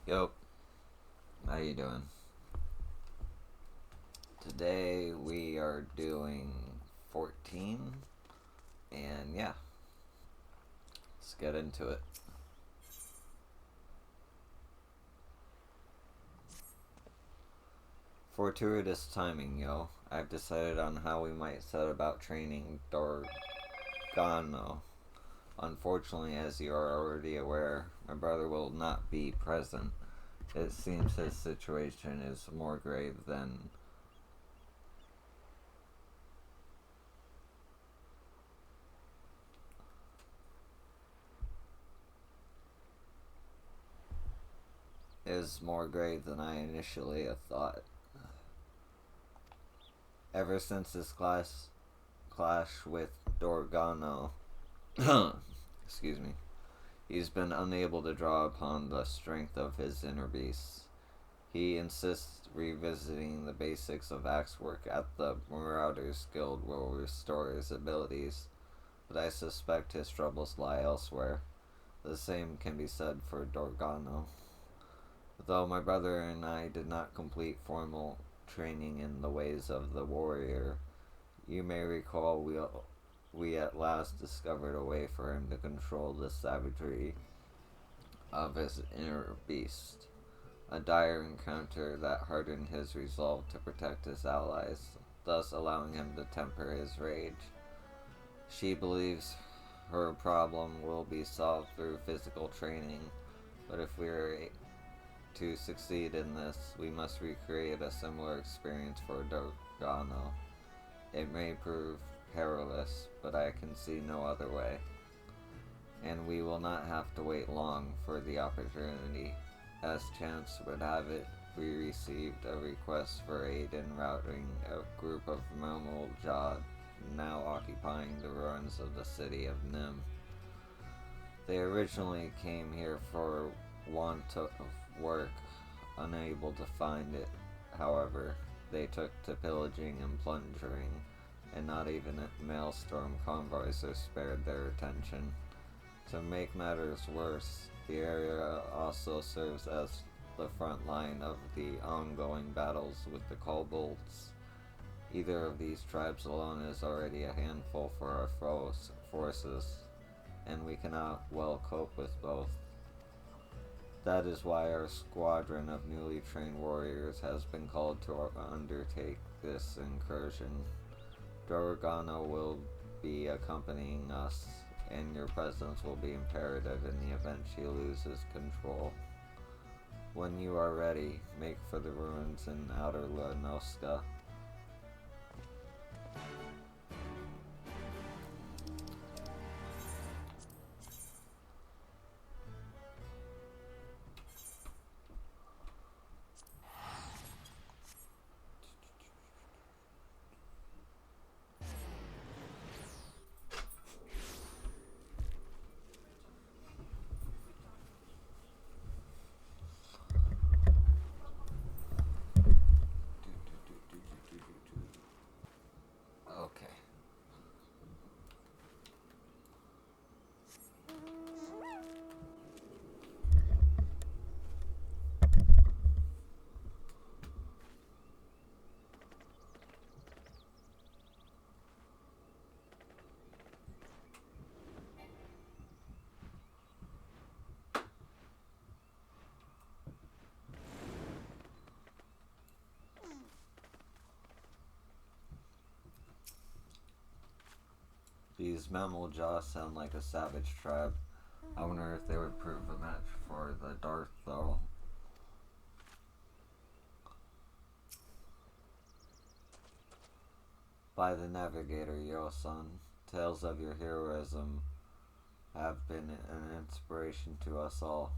Yo, how you doing? Today we are doing 14, and yeah, let's get into it. Fortuitous timing, yo. I've decided on how we might set about training Dorgano. Unfortunately, as you are already aware, my brother will not be present. It seems his situation is more grave than I initially thought. Ever since his clash with Dorgano, excuse me, he's been unable to draw upon the strength of his inner beast. He insists revisiting the basics of axe work at the Marauders Guild will restore his abilities, but I suspect his troubles lie elsewhere. The same can be said for Dorgano. Though my brother and I did not complete formal training in the ways of the warrior, you may recall we at last discovered a way for him to control the savagery of his inner beast. A dire encounter that hardened his resolve to protect his allies, thus allowing him to temper his rage. She believes her problem will be solved through physical training, but if we are to succeed in this, we must recreate a similar experience for Dorgano. It may prove perilous, but I can see no other way. And we will not have to wait long for the opportunity. As chance would have it, we received a request for aid in routing a group of Mammal Jaw now occupying the ruins of the city of Nim. They originally came here for want of work. Unable to find it, however, they took to pillaging and plundering, and not even maelstrom convoys are spared their attention. To make matters worse, the area also serves as the front line of the ongoing battles with the kobolds. Either of these tribes alone is already a handful for our forces, and we cannot well cope with both. That is why our squadron of newly trained warriors has been called to undertake this incursion. Dorgano will be accompanying us, and your presence will be imperative in the event she loses control. When you are ready, make for the ruins in Outer Lanoska. Okay. These mammal jaws sound like a savage tribe. I wonder if they would prove a match for the Darth, though. By the Navigator, Yosan, tales of your heroism have been an inspiration to us all.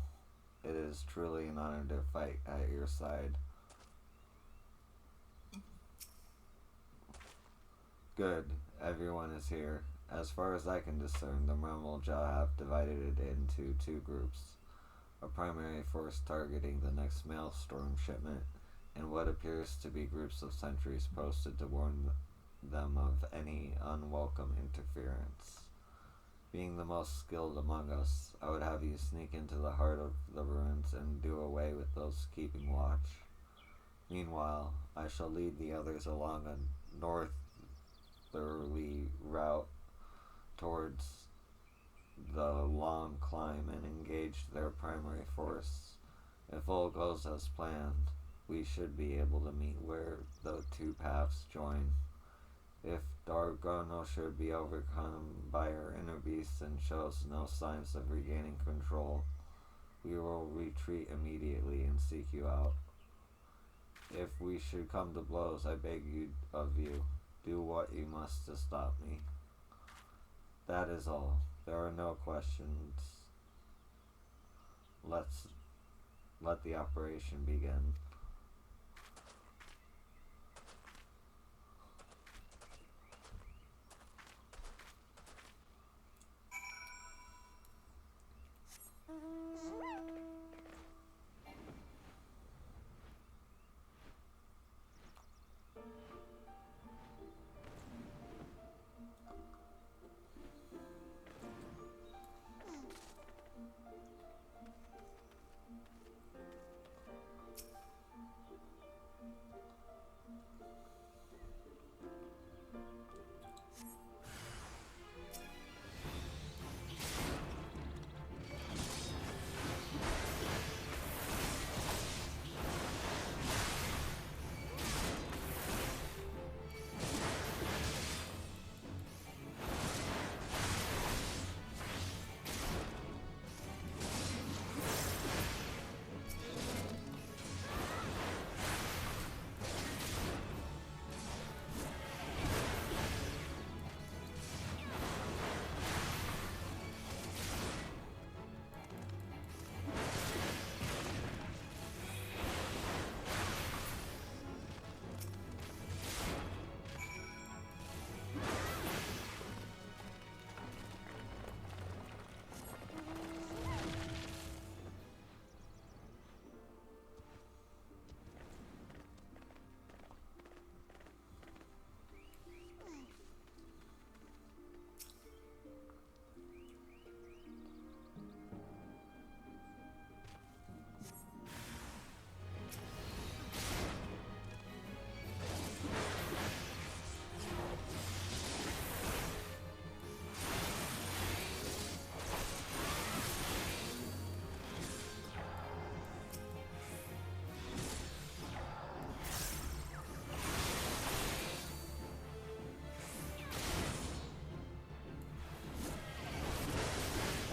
It is truly an honor to fight at your side. Good, everyone is here. As far as I can discern, the Mammaljaw have divided it into two groups. A primary force targeting the next maelstrom shipment, and what appears to be groups of sentries posted to warn them of any unwelcome interference. Being the most skilled among us, I would have you sneak into the heart of the ruins and do away with those keeping watch. Meanwhile, I shall lead the others along a northerly route towards the long climb and engage their primary force. If all goes as planned, we should be able to meet where the two paths join. If Dargano should be overcome by her inner beast and shows no signs of regaining control, we will retreat immediately and seek you out. If we should come to blows, I beg of you, do what you must to stop me. That is all. There are no questions. Let the operation begin.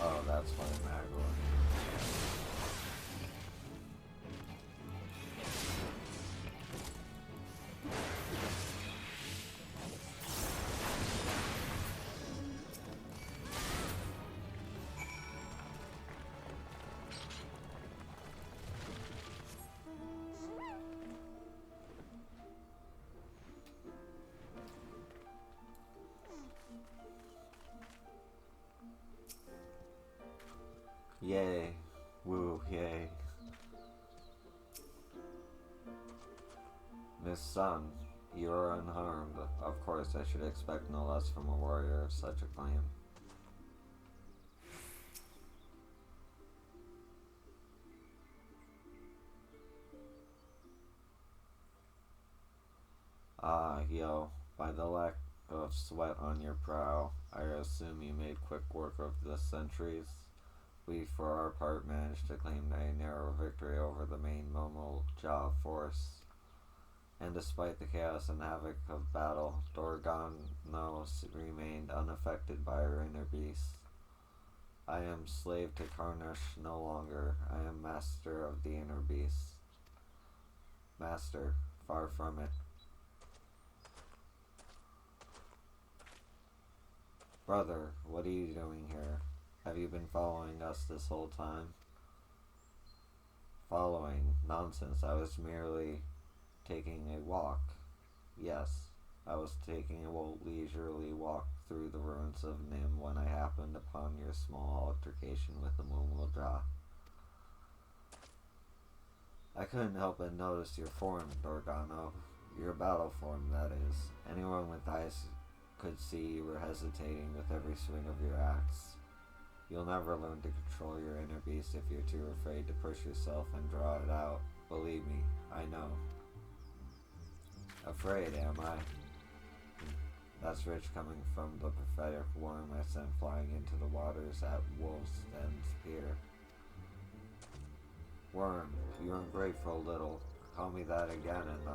Oh, that's funny, Magua. Yay. Woo, yay. Miss Sun, you are unharmed. Of course, I should expect no less from a warrior of such a claim. Ah, yo, by the lack of sweat on your brow, I assume you made quick work of the sentries. We, for our part, managed to claim a narrow victory over the main Momo Jaw force. And despite the chaos and havoc of battle, Dorgano remained unaffected by her inner beast. I am slave to Karnash no longer. I am master of the inner beast. Master, far from it. Brother, what are you doing here? Have you been following us this whole time? Following? Nonsense. I was merely taking a walk. Yes, I was taking a leisurely walk through the ruins of Nim when I happened upon your small altercation with the Mumulja. I couldn't help but notice your form, Dorgano. Your battle form, that is. Anyone with eyes could see you were hesitating with every swing of your axe. You'll never learn to control your inner beast if you're too afraid to push yourself and draw it out. Believe me, I know. Afraid, am I? That's rich coming from the prophetic worm I sent flying into the waters at Wolf's End's Pier. Worm, you ungrateful little. Call me that again and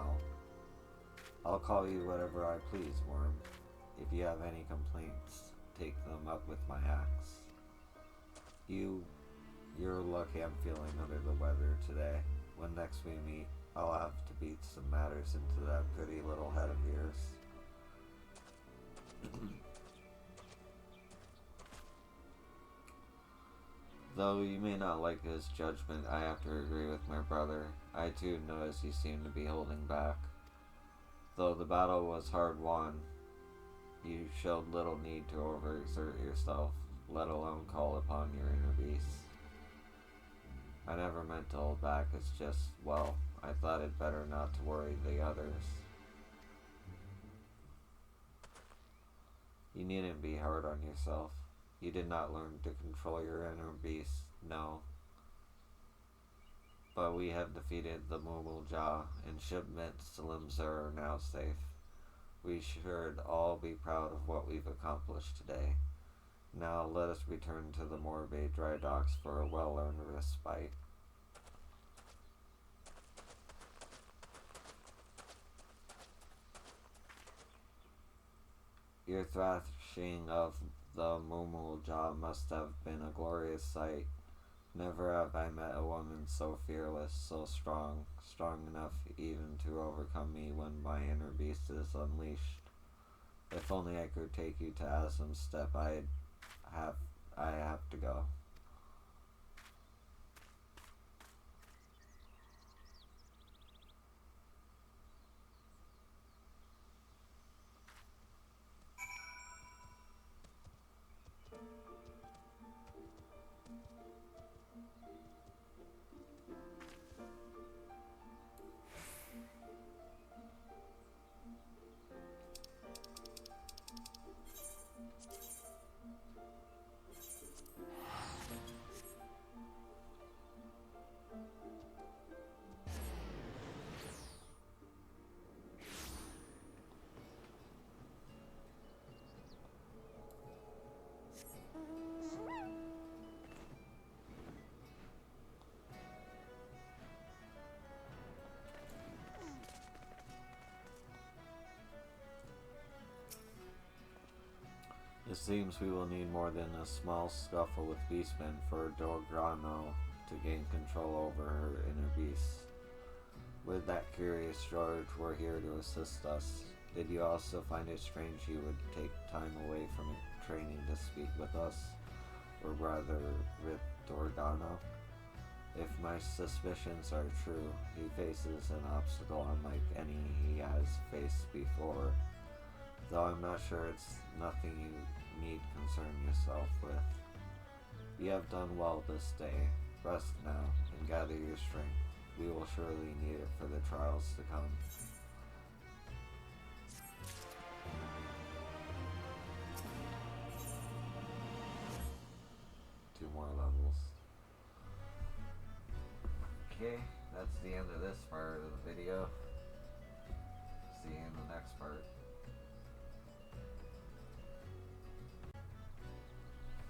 I'll call you whatever I please, Worm. If you have any complaints, take them up with my axe. You're lucky I'm feeling under the weather today. When next we meet, I'll have to beat some matters into that pretty little head of yours. Though you may not like his judgment, I have to agree with my brother. I too noticed he seemed to be holding back. Though the battle was hard won, you showed little need to overexert yourself, let alone call upon your inner beast. I never meant to hold back, it's just, well, I thought it better not to worry the others. You needn't be hard on yourself. You did not learn to control your inner beast, no. But we have defeated the Mumulja, and shipments to Limsa are now safe. We should all be proud of what we've accomplished today. Now let us return to the Morbay dry docks for a well-earned respite. Your thrashing of the Mumulja must have been a glorious sight. Never have I met a woman so fearless, so strong enough even to overcome me when my inner beast is unleashed. If only I could take you to Aslam's step, I have to go. It seems we will need more than a small scuffle with beastmen for Dorgrano to gain control over her inner beast. With that curious George were here to assist us. Did you also find it strange he would take time away from training to speak with us, or rather with Dorgano? If my suspicions are true, he faces an obstacle unlike any he has faced before, though I'm not sure it's nothing you need concern yourself with. You have done well this day. Rest now, and gather your strength. We will surely need it for the trials to come. Two more levels. Okay, that's the end of this part of the video. See you in the next part.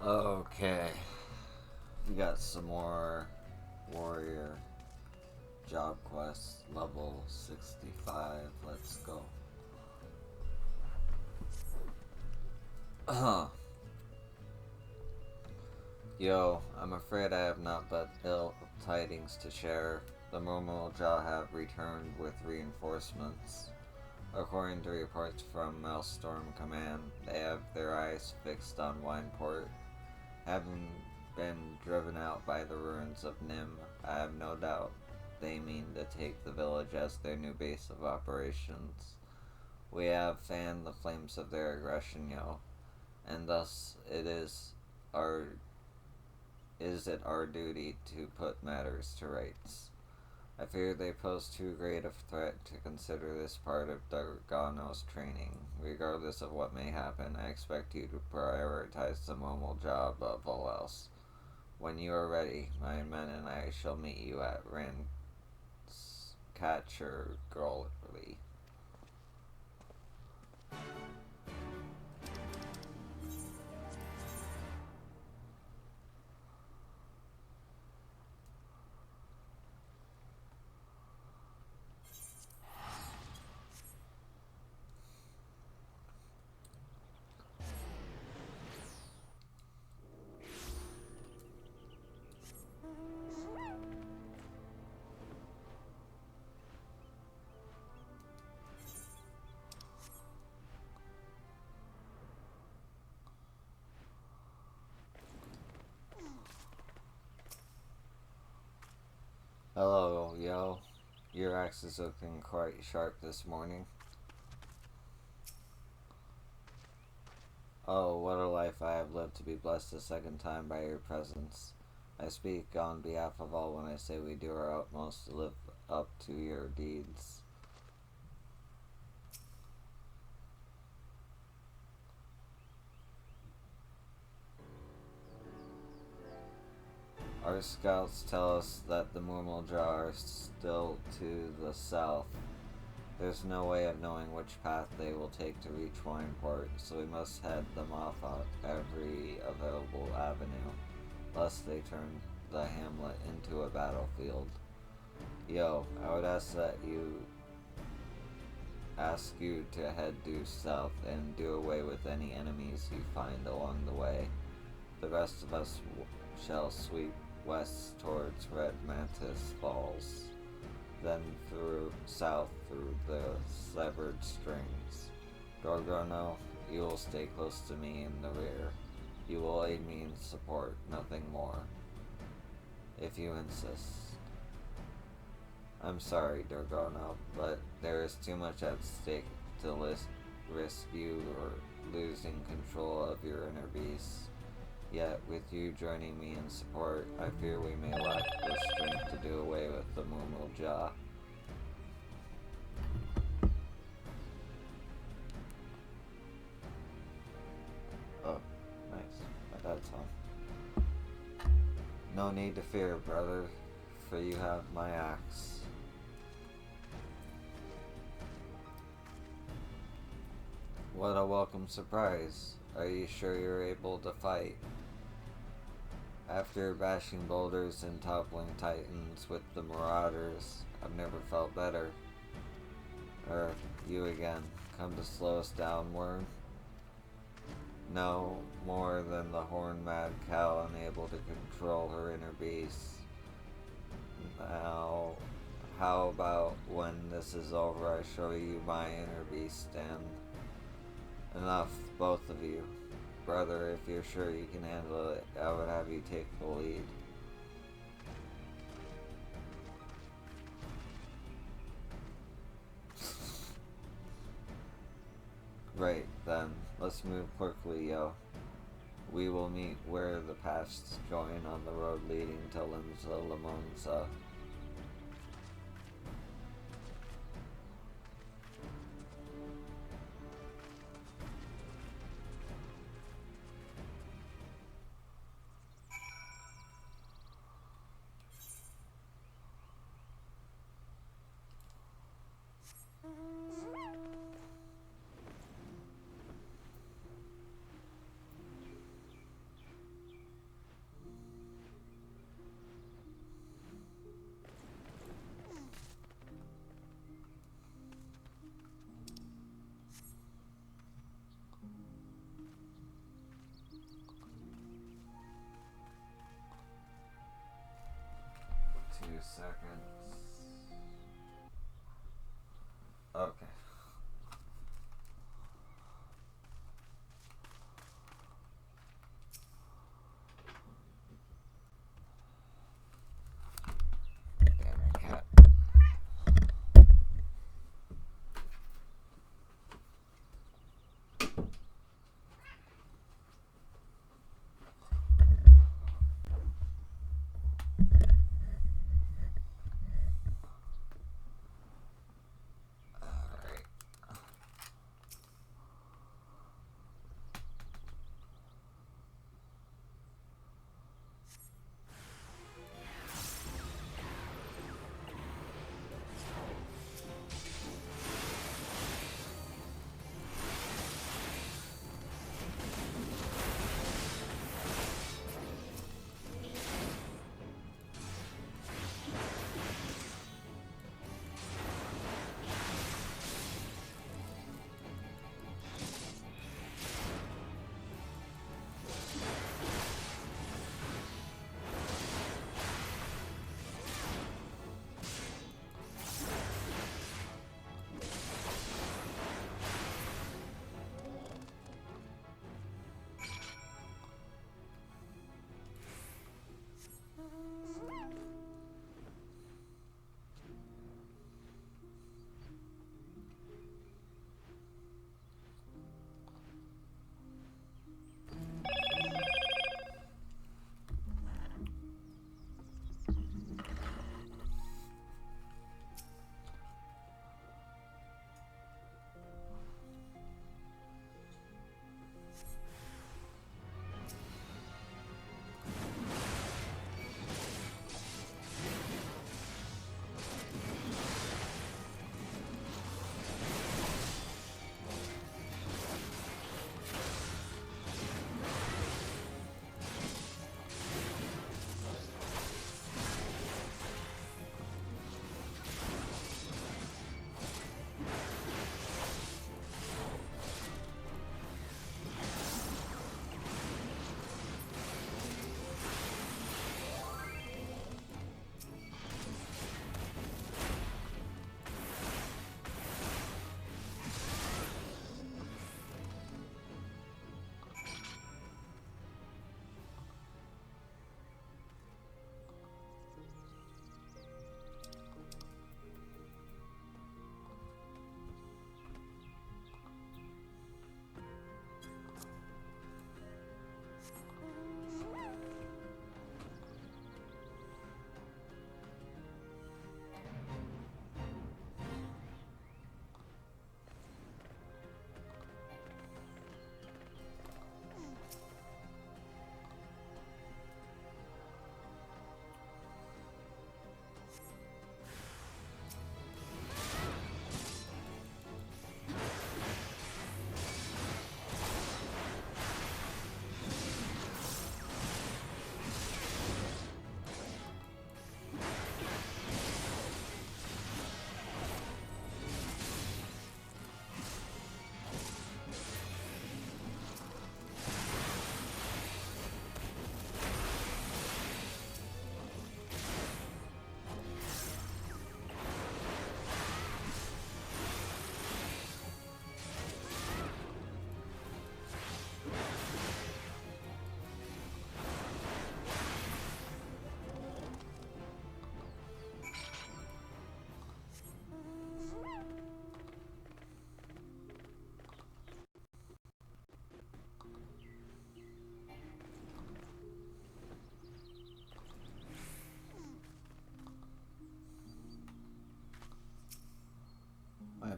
Okay, we got some more warrior job quests, level 65, let's go. Yo, I'm afraid I have not but ill tidings to share. The Mumulja have returned with reinforcements. According to reports from Maelstrom Command, they have their eyes fixed on Wineport. Having been driven out by the ruins of Nim, I have no doubt they mean to take the village as their new base of operations. We have fanned the flames of their aggression, yo, and thus it is it our duty to put matters to rights. I fear they pose too great a threat to consider this part of Gargano's training. Regardless of what may happen, I expect you to prioritize the normal job above all else. When you are ready, my men and I shall meet you at Catcher Gully. Hello, yo. Your axe is looking quite sharp this morning. Oh, what a life I have lived to be blessed a second time by your presence. I speak on behalf of all when I say we do our utmost to live up to your deeds. Our scouts tell us that the Murmulja are still to the south. There's no way of knowing which path they will take to reach Wineport, so we must head them off on every available avenue, lest they turn the hamlet into a battlefield. Yo, I would ask you to head due south and do away with any enemies you find along the way. The rest of us shall sweep west towards Red Mantis Falls, then south through the severed strings. Dorgono, you will stay close to me in the rear. You will aid me in support, nothing more. If you insist. I'm sorry, Dorgono, but there is too much at stake to risk you or losing control of your inner beast. Yet, with you joining me in support, I fear we may lack the strength to do away with the Murmulja. Oh, nice. My dad's home. No need to fear, brother, for you have my axe. What a welcome surprise. Are you sure you're able to fight? After bashing boulders and toppling titans with the marauders, I've never felt better. You again. Come to slow us down, worm? No more than the horn-mad cow unable to control her inner beast. Now, how about when this is over I show you my inner beast and... Enough, both of you. Brother, if you're sure you can handle it, I would have you take the lead. Right, then. Let's move quickly, yo. We will meet where the paths join on the road leading to Limsa Lamonza. Seconds. Okay. Damn it, cat.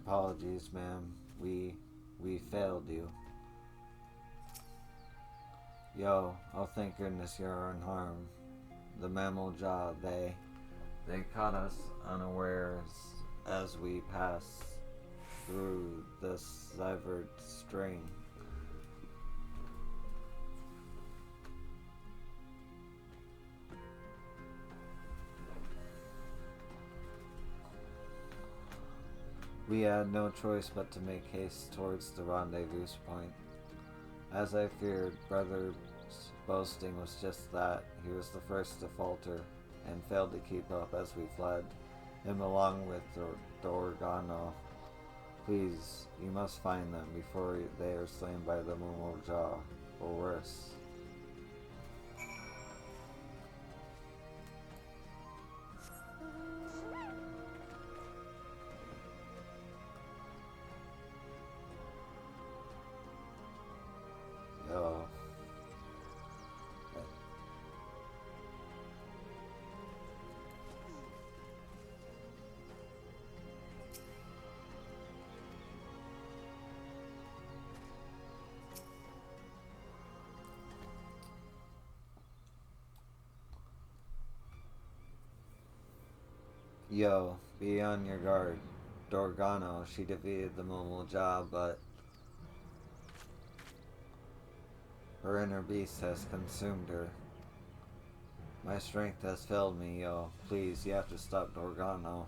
apologies, ma'am. We failed you. Yo, oh thank goodness you're unharmed. The mammal jaw, they caught us unawares as we passed through the severed string. We had no choice but to make haste towards the rendezvous point. As I feared, Brother's boasting was just that. He was the first to falter, and failed to keep up as we fled, him along with Dorgano. Please, you must find them before they are slain by the Momo Jaw, or worse. Yo. Yo, be on your guard. Dorgano, she defeated the Momo Jaw, but her inner beast has consumed her. My strength has failed me, yo. Please, you have to stop Dorgano.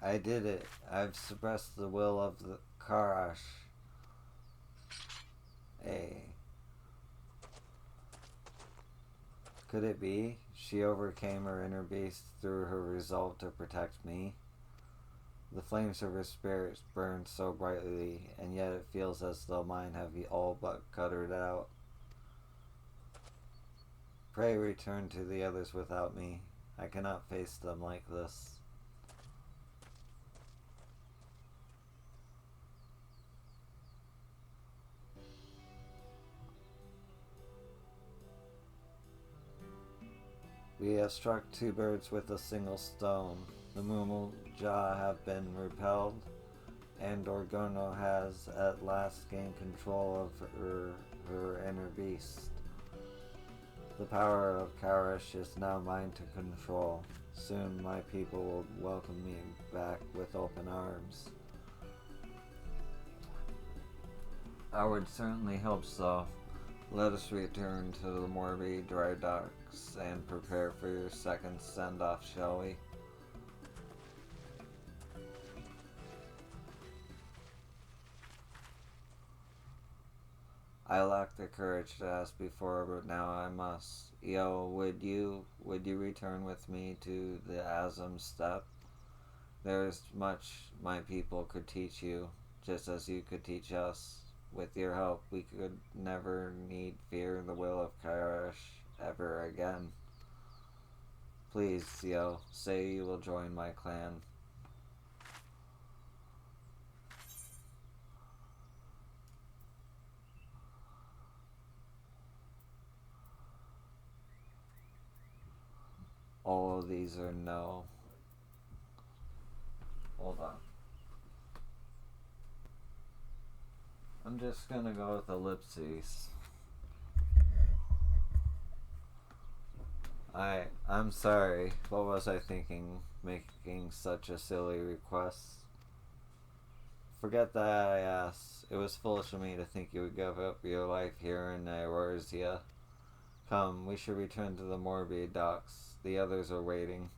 I did it. I've suppressed the will of the Karash. Hey. Could it be? She overcame her inner beast through her resolve to protect me. The flames of her spirit burn so brightly, and yet it feels as though mine have all but cut her out. Pray return to the others without me. I cannot face them like this. We have struck two birds with a single stone. The Mumu Jaw have been repelled, and Orgono has at last gained control of her inner beast. The power of Karash is now mine to control. Soon my people will welcome me back with open arms. I would certainly hope so. Let us return to the Morbi dry docks and prepare for your second send-off, shall we? I lacked the courage to ask before, but now I must. Yo, would you return with me to the Azam Steppe? There is much my people could teach you, just as you could teach us. With your help, we could never need fear the will of Kailash ever again. Please, Yo, say you will join my clan. All of these are no. Hold on. I'm just gonna go with ellipses. I'm sorry. What was I thinking, making such a silly request? Forget that I asked. It was foolish of me to think you would give up your life here in Eorzea. Come, we should return to the Morbi docks. The others are waiting.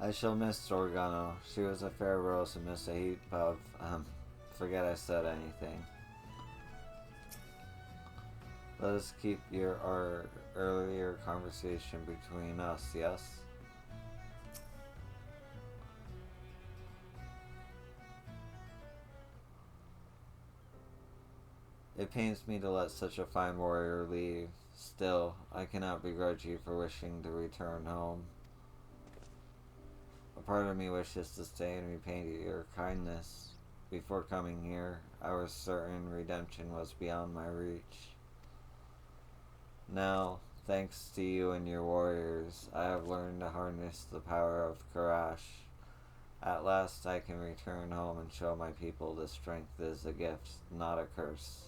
I shall miss Organo. She was a fair rose amidst a heap of, forget I said anything. Let us keep our earlier conversation between us, yes? It pains me to let such a fine warrior leave. Still, I cannot begrudge you for wishing to return home. A part of me wishes to stay and repay your kindness. Before coming here, I was certain redemption was beyond my reach. Now, thanks to you and your warriors, I have learned to harness the power of Karash. At last I can return home and show my people the strength is a gift, not a curse.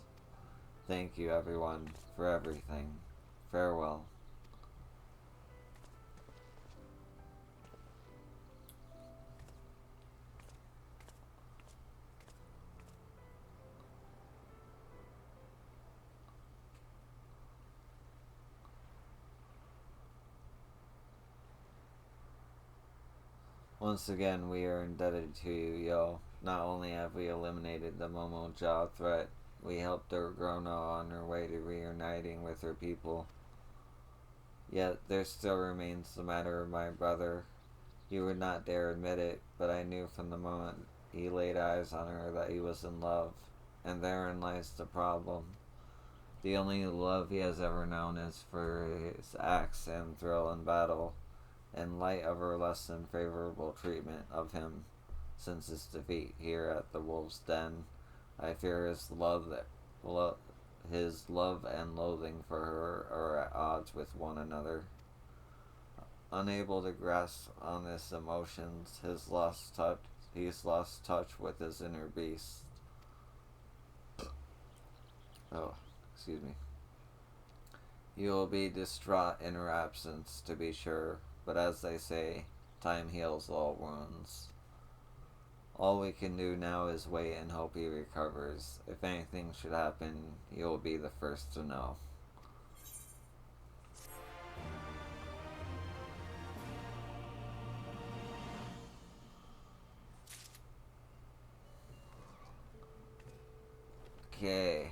Thank you, everyone, for everything. Farewell. Once again, we are indebted to you, Yo. Not only have we eliminated the Momo Jaw threat, we helped Urgrono on her way to reuniting with her people. Yet, there still remains the matter of my brother. You would not dare admit it, but I knew from the moment he laid eyes on her that he was in love, and therein lies the problem. The only love he has ever known is for his axe and thrill in battle. In light of her less than favorable treatment of him since his defeat here at the Wolf's Den, I fear his love and loathing for her are at odds with one another. Unable to grasp on his emotions, he's lost touch with his inner beast. Oh, excuse me. He will be distraught in her absence, to be sure, but as they say, time heals all wounds. All we can do now is wait and hope he recovers. If anything should happen, he will be the first to know. Okay.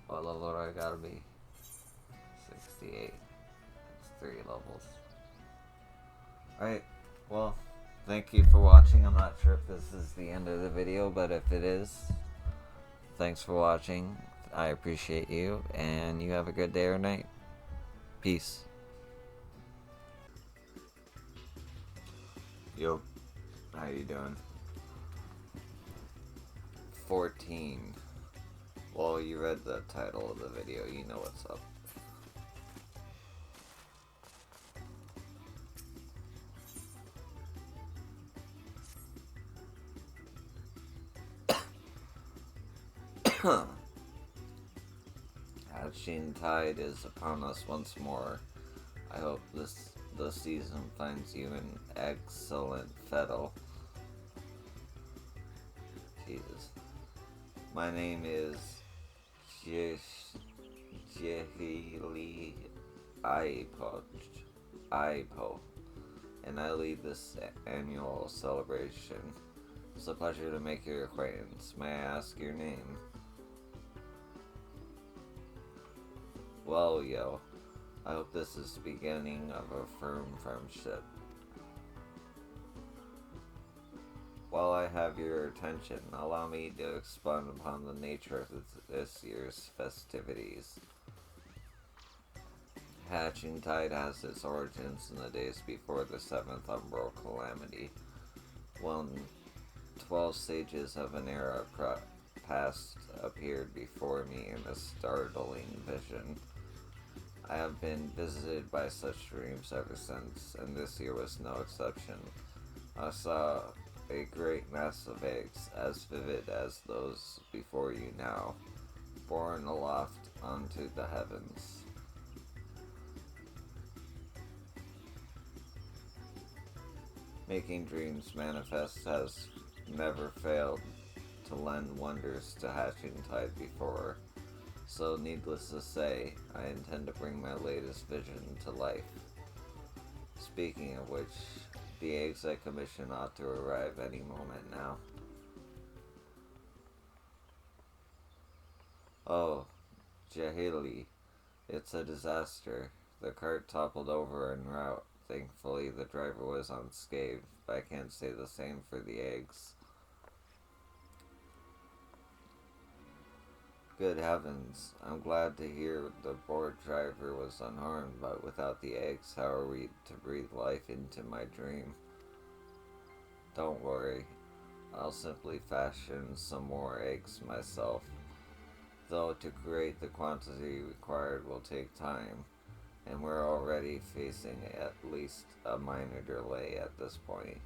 What level do I gotta be? 68. It's 3 levels. Alright, well, thank you for watching. I'm not sure if this is the end of the video, but if it is, thanks for watching. I appreciate you, and you have a good day or night. Peace. Yo, how you doing? 14. Well, you read the title of the video, you know what's up. Hatching Tide is upon us once more. I hope the season finds you in excellent fettle. Jesus. My name is Jehili Ipo, and I lead this annual celebration. It's a pleasure to make your acquaintance. May I ask your name? Well, yo, I hope this is the beginning of a firm friendship. While I have your attention, allow me to expound upon the nature of this year's festivities. Hatching Tide has its origins in the days before the 7th Umbral Calamity, when 12 sages of an era past appeared before me in a startling vision. I have been visited by such dreams ever since, and this year was no exception. I saw a great mass of eggs, as vivid as those before you now, borne aloft onto the heavens. Making dreams manifest has never failed to lend wonders to Hatching Tide before, so needless to say, I intend to bring my latest vision to life. Speaking of which, the eggs I commissioned ought to arrive any moment now. Oh, Jahili, it's a disaster. The cart toppled over en route. Thankfully, the driver was unscathed, but I can't say the same for the eggs. Good heavens, I'm glad to hear the bored driver was unharmed, but without the eggs, how are we to breathe life into my dream? Don't worry, I'll simply fashion some more eggs myself, though to create the quantity required will take time, and we're already facing at least a minor delay at this point.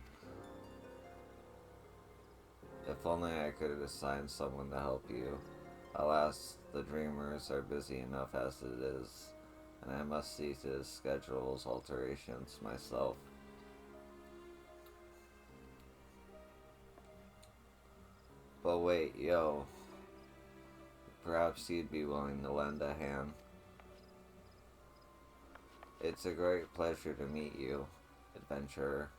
If only I could have assigned someone to help you. Alas, the dreamers are busy enough as it is, and I must see to the schedule's alterations myself. But wait, yo, perhaps you'd be willing to lend a hand. It's a great pleasure to meet you, adventurer.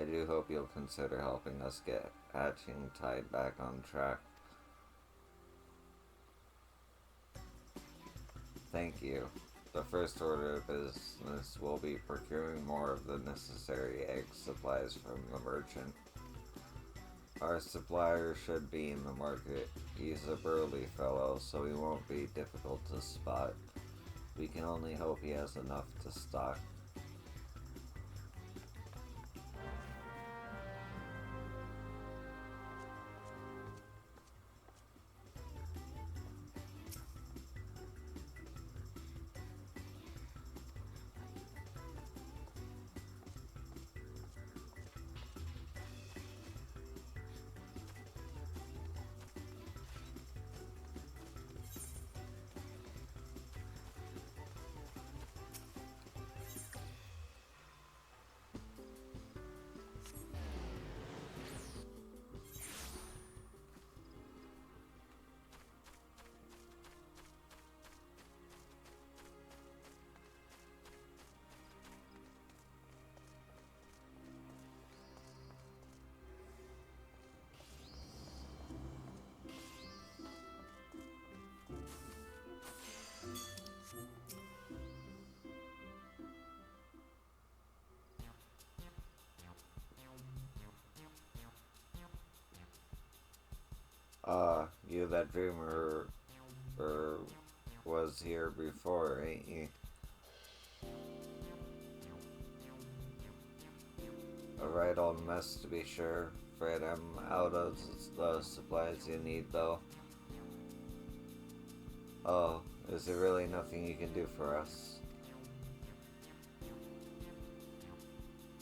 I do hope you'll consider helping us get hatching tied back on track. Thank you. The first order of business will be procuring more of the necessary egg supplies from the merchant. Our supplier should be in the market. He's a burly fellow, so he won't be difficult to spot. We can only hope he has enough to stock. You that dreamer was here before, ain't you? A right old mess to be sure. Afraid I'm out of the supplies you need though. Oh, is there really nothing you can do for us?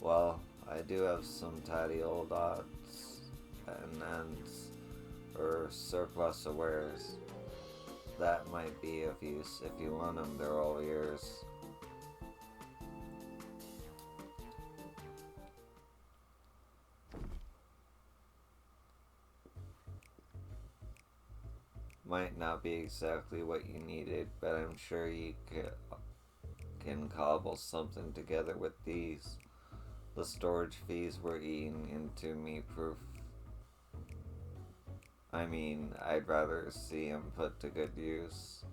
Well, I do have some tidy old odds and ends, or surplus of wares. That might be of use. If you want them, they're all yours. Might not be exactly what you needed, but I'm sure you can cobble something together with these. The storage fees were eating into me proof. I mean, I'd rather see him put to good use.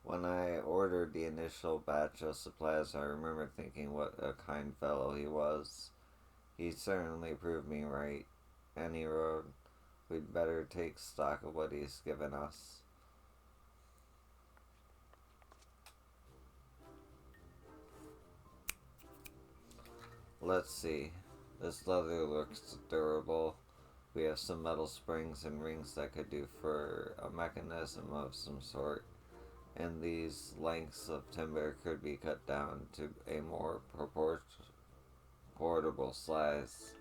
When I ordered the initial batch of supplies, I remember thinking what a kind fellow he was. He certainly proved me right. Any road, we'd better take stock of what he's given us. Let's see. This leather looks durable. We have some metal springs and rings that could do for a mechanism of some sort. And these lengths of timber could be cut down to a more portable size.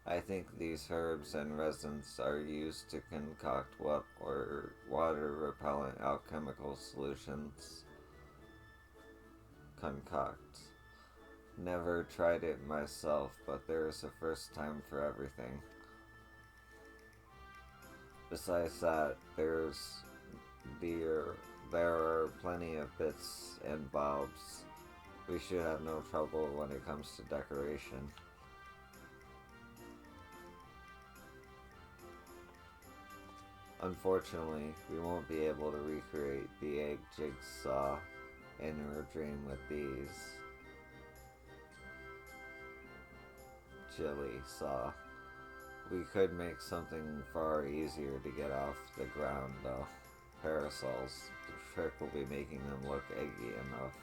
I think these herbs and resins are used to concoct water-repellent alchemical solutions. Concoct. Never tried it myself, but there is a first time for everything. Besides that, there there are plenty of bits and bobs. We should have no trouble when it comes to decoration. Unfortunately, we won't be able to recreate the egg jigsaw in your dream with these. Chili saw. We could make something far easier to get off the ground though. Parasols. The trick will be making them look eggy enough.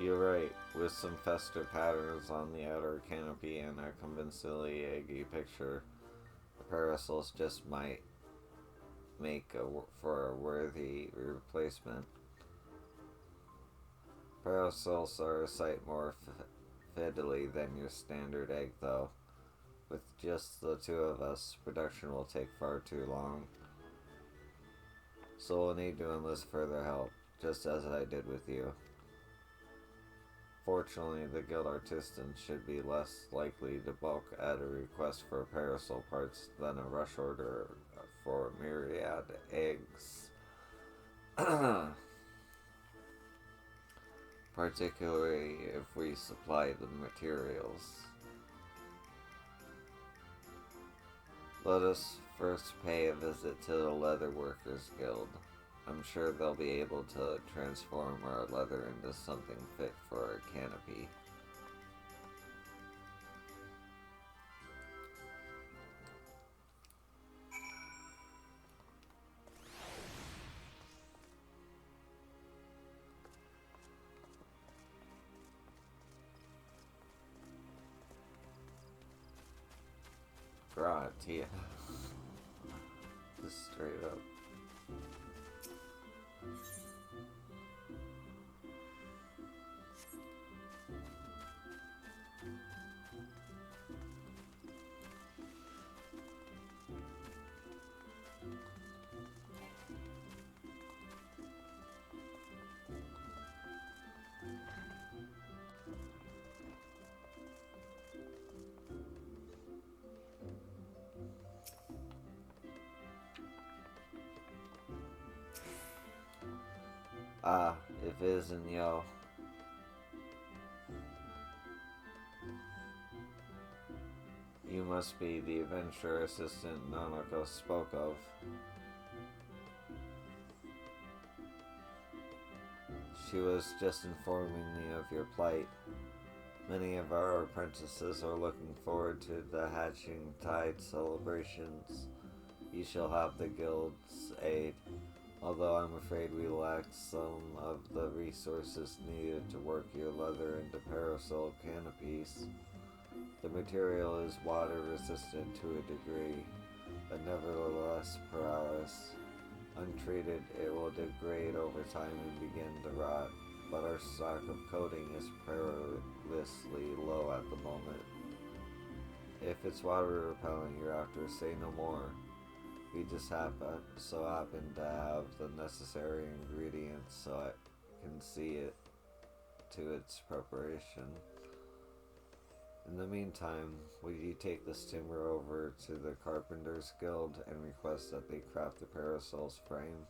You're right, with some festive patterns on the outer canopy and a convincingly eggy picture, the parasols just might make for a worthy replacement. Parasols are a sight more fiddly than your standard egg, though. With just the two of us, production will take far too long. So we'll need to enlist further help, just as I did with you. Fortunately, the guild artisans should be less likely to balk at a request for parasol parts than a rush order for myriad eggs. Particularly if we supply the materials. Let us first pay a visit to the Leather Workers Guild. I'm sure they'll be able to transform our leather into something fit for a canopy. Gratia. Just straight up. Ah, if it isn't yo. You must be the adventure assistant Nanako spoke of. She was just informing me of your plight. Many of our apprentices are looking forward to the Hatching Tide celebrations. You shall have the guild's aid, although I'm afraid we lack some of the resources needed to work your leather into parasol canopies. The material is water resistant to a degree, but nevertheless porous. Untreated, it will degrade over time and begin to rot, but our stock of coating is perilously low at the moment. If it's water repellent you're after, say no more. We just happen to have the necessary ingredients so I can see it to its preparation. In the meantime, will you take this timber over to the Carpenters Guild and request that they craft the parasol's frame?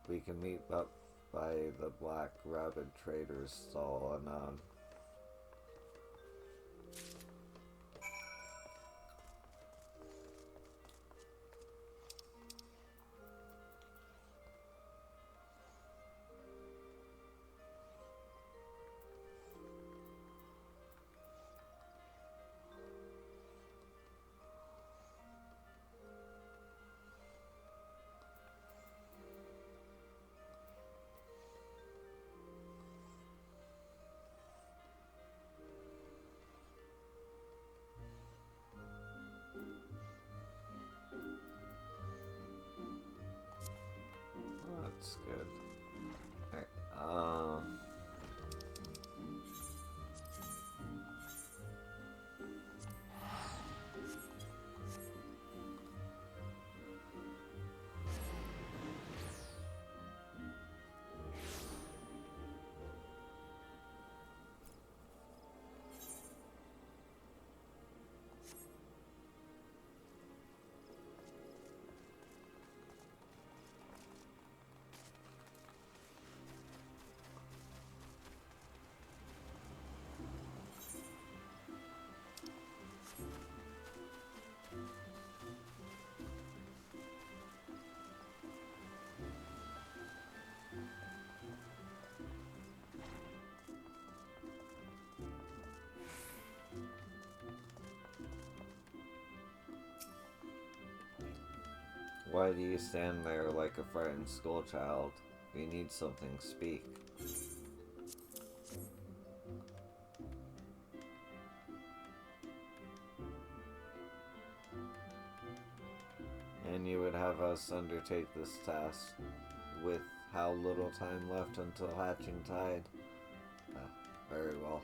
We can meet up by the Black Rabbit Trader's stall anon. good. Alright, why do you stand there like a frightened schoolchild? If you need something, speak. And you would have us undertake this task with how little time left until hatching tide? Very well.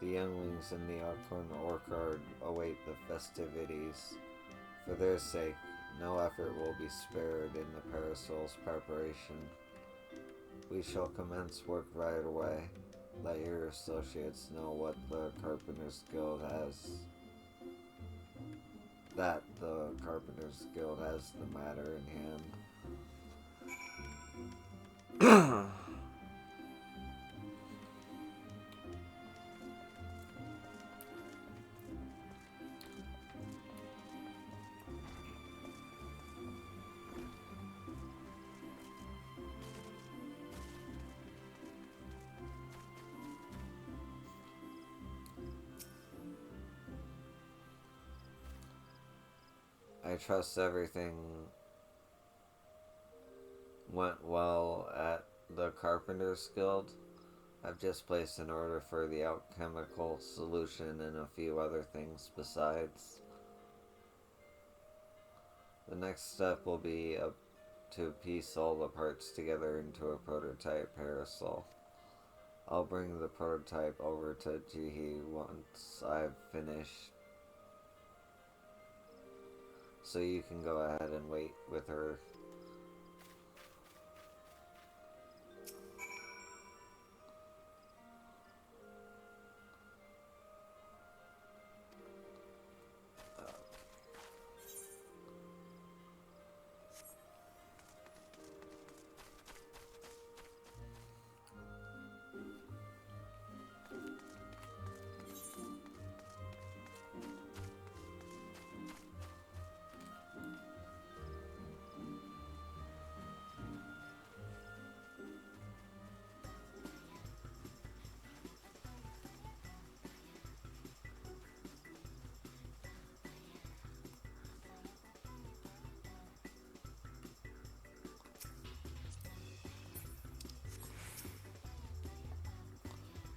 The younglings in the Alcorn Orchard await the festivities. For their sake, no effort will be spared in the Parasol's preparation. We shall commence work right away. Let your associates know what the Carpenters Guild has. That the Carpenters Guild has the matter in hand. I trust everything went well at the Carpenters Guild. I've just placed an order for the alchemical solution and a few other things besides. The next step will be to piece all the parts together into a prototype parasol. I'll bring the prototype over to Jihi once I've finished, so you can go ahead and wait with her.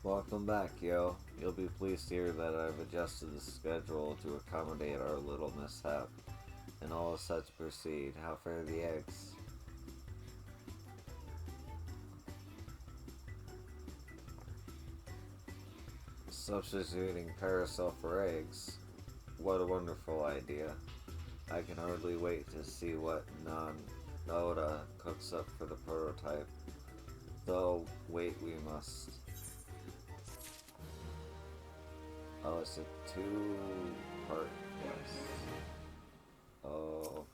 Welcome back, yo. You'll be pleased to hear that I've adjusted the schedule to accommodate our little mishap. And all is set to proceed. How fare the eggs? Substituting parasol for eggs. What a wonderful idea. I can hardly wait to see what Oda cooks up for the prototype. Though, wait we must. Oh, it's a two-part quest. Oh.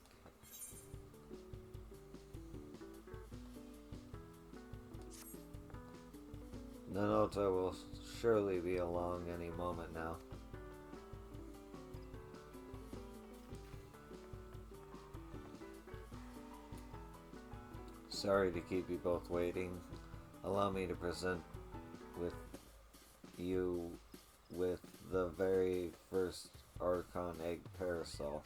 Nanota will surely be along any moment now. Sorry to keep you both waiting. Allow me to present you with the very first Archon Egg Parasol.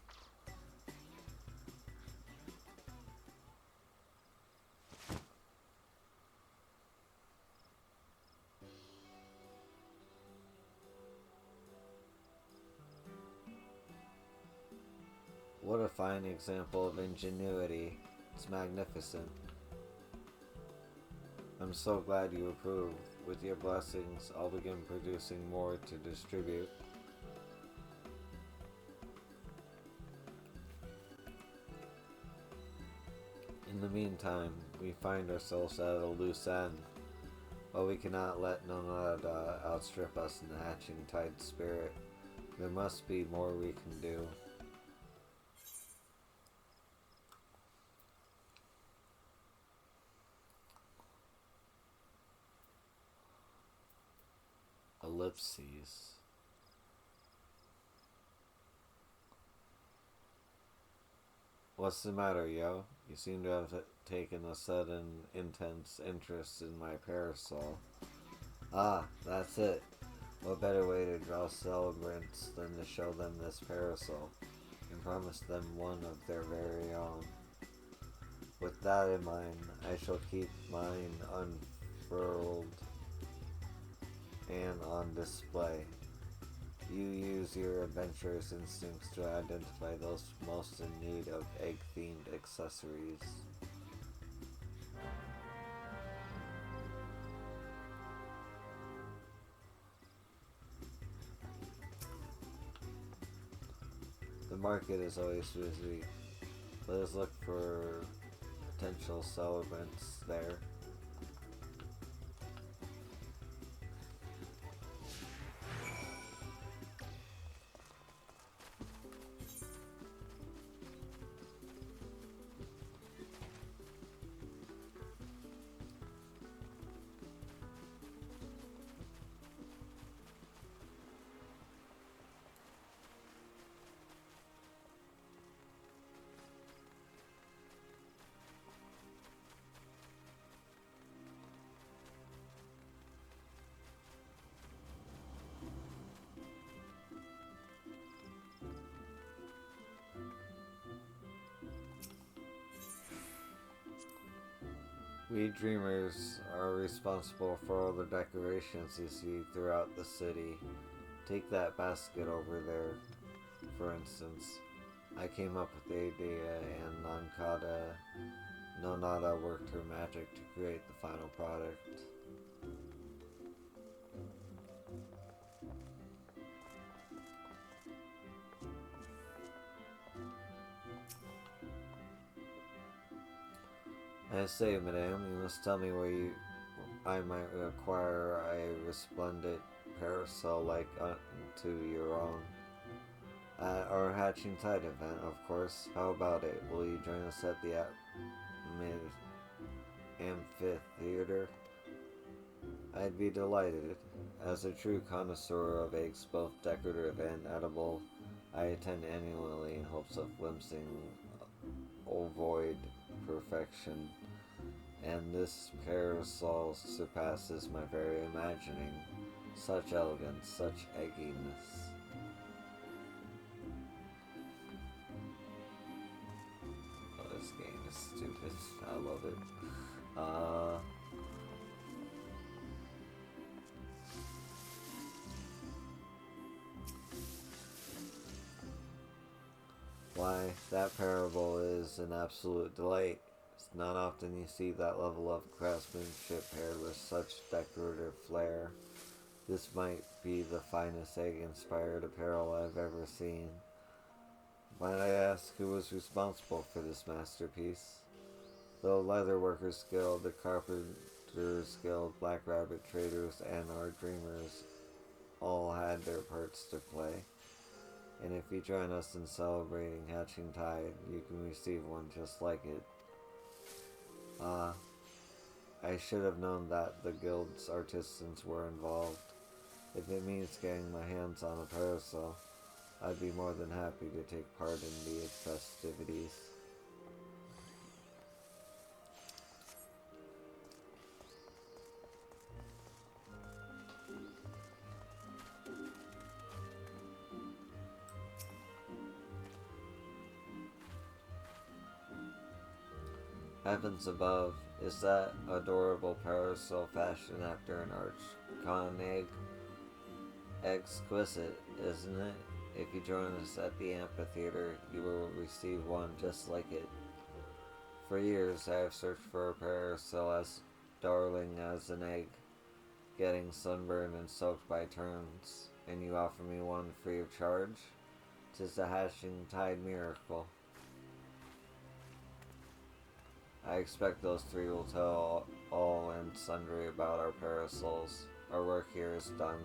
What a fine example of ingenuity. It's magnificent. I'm so glad you approve. With your blessings, I'll begin producing more to distribute. In the meantime, we find ourselves at a loose end, but we cannot let Nonada outstrip us in the hatching tide spirit. There must be more we can do. Ellipses. What's the matter, yo? You seem to have taken a sudden, intense interest in my parasol. Ah, that's it. What better way to draw celebrants than to show them this parasol and promise them one of their very own? With that in mind, I shall keep mine unfurled and on display. You use your adventurous instincts to identify those most in need of egg-themed accessories. The market is always busy. Let us look for potential celebrants there. We dreamers are responsible for all the decorations you see throughout the city. Take that basket over there, for instance. I came up with the idea and Nonada worked her magic to create the final product. I say, madame, you must tell me where I might acquire a resplendent parasol like unto your own. At our Hatching Tide event, of course. How about it? Will you join us at the amphitheater? I'd be delighted. As a true connoisseur of eggs, both decorative and edible, I attend annually in hopes of glimpsing ovoid perfection, and this parasol surpasses my very imagining. Such elegance, such egginess. Oh, this game is stupid. I love it. Why, that parable is an absolute delight. It's not often you see that level of craftsmanship paired with such decorative flair. This might be the finest egg-inspired apparel I've ever seen. Might I ask who was responsible for this masterpiece? The Leatherworkers Guild, the Carpenters Guild, Black Rabbit Traders, and our Dreamers all had their parts to play. And if you join us in celebrating Hatching Tide, you can receive one just like it. I should have known that the guild's artisans were involved. If it means getting my hands on a parasol, I'd be more than happy to take part in the festivities. Heavens above, is that adorable parasol fashioned after an archcon egg? Exquisite, isn't it? If you join us at the amphitheater, you will receive one just like it. For years, I have searched for a parasol as darling as an egg, getting sunburned and soaked by turns, and you offer me one free of charge? 'Tis a hatching tide miracle. I expect those three will tell all and sundry about our parasols. Our work here is done.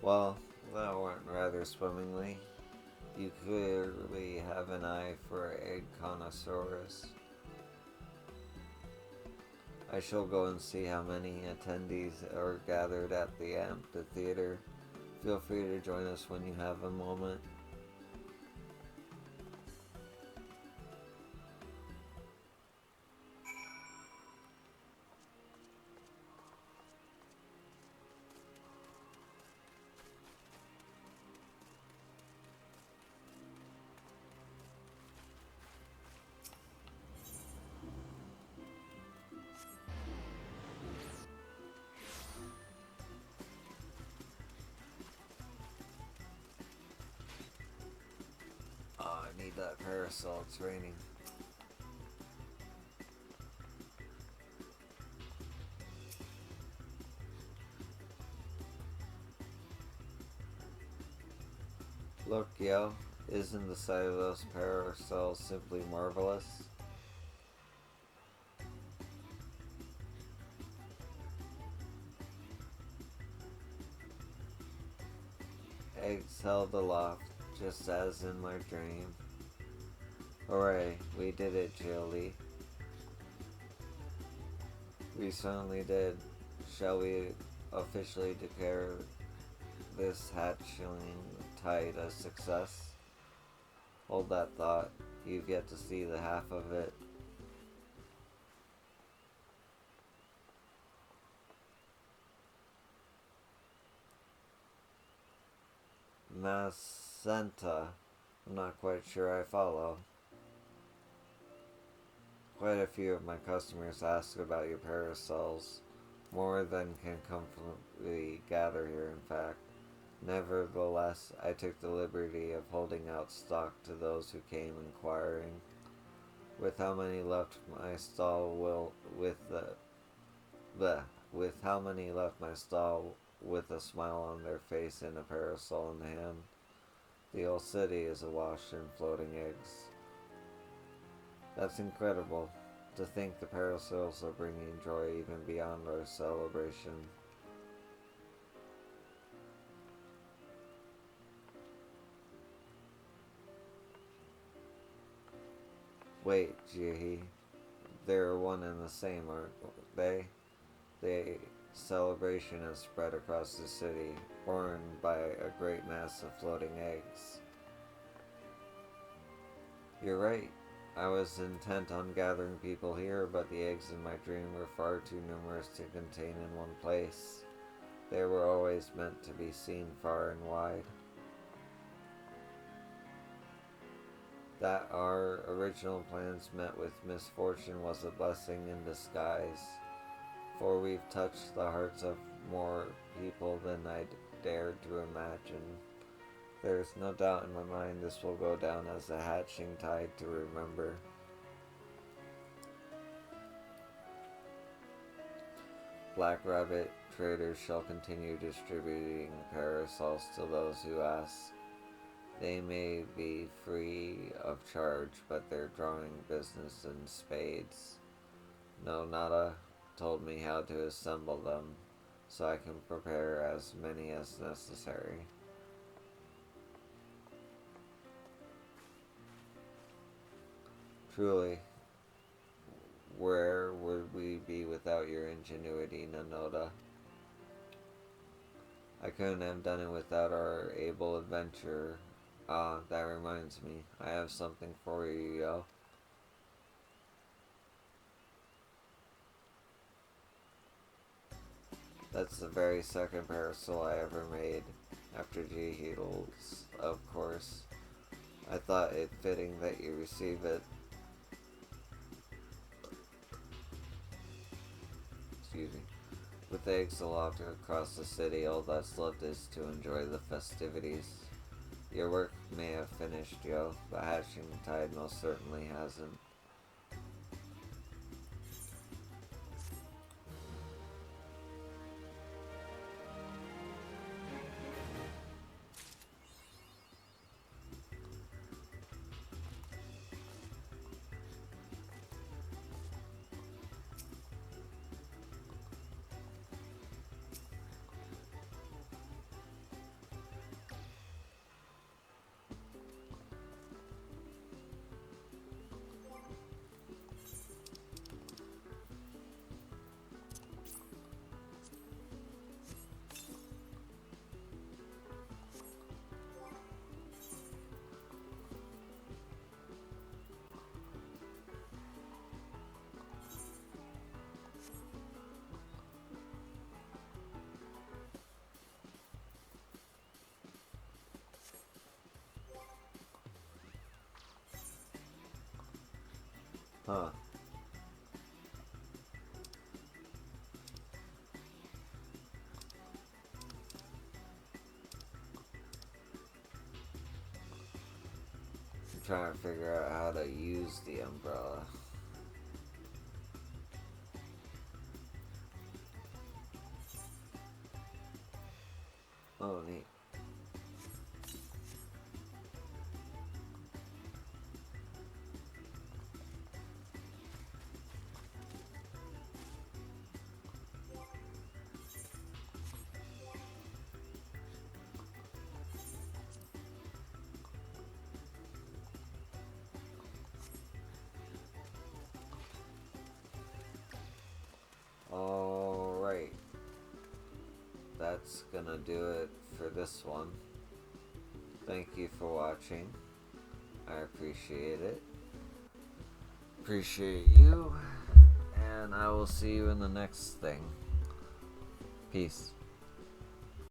Well, that went rather swimmingly. You clearly have an eye for egg connoisseurs. I shall go and see how many attendees are gathered at the amphitheater. Feel free to join us when you have a moment. Oh, I need that parasol. It's raining. Look, yo, isn't the sight of those parasols simply marvelous? Eggs held aloft, just as in my dream. Hooray, we did it, Jilly. We certainly did. Shall we officially declare this hatchling tide a success? Hold that thought. You've yet to see the half of it. Masenta. I'm not quite sure I follow. Quite a few of my customers ask about your parasols. More than can comfortably gather here, in fact. Nevertheless, I took the liberty of holding out stock to those who came inquiring. With how many left my stall with how many left my stall with a smile on their face and a parasol in hand. The old city is awash in floating eggs. That's incredible. To think the parasols are bringing joy even beyond our celebration. Wait, Jihi. They're one and the same, aren't they? The celebration has spread across the city, borne by a great mass of floating eggs. You're right. I was intent on gathering people here, but the eggs in my dream were far too numerous to contain in one place. They were always meant to be seen far and wide. That our original plans met with misfortune was a blessing in disguise, for we've touched the hearts of more people than I'd dared to imagine. There's no doubt in my mind this will go down as a hatching tide to remember. Black Rabbit traders shall continue distributing parasols to those who ask. They may be free of charge, but they're drawing business in spades. No Nada told me how to assemble them, so I can prepare as many as necessary. Truly, where would we be without your ingenuity, Nanoda? I couldn't have done it without our able adventurer. Ah, that reminds me. I have something for you, yo. That's the very second parasol I ever made. After G-Heels, of course. I thought it fitting that you receive it. Excuse me. With eggs aloft across the city, all that's left is to enjoy the festivities. Your work may have finished, yo, but hatching the tide most certainly hasn't. Huh. I'm trying to figure out how to use the umbrella. Oh, neat. Alright. That's gonna do it for this one. Thank you for watching. I appreciate it. Appreciate you. And I will see you in the next thing. Peace.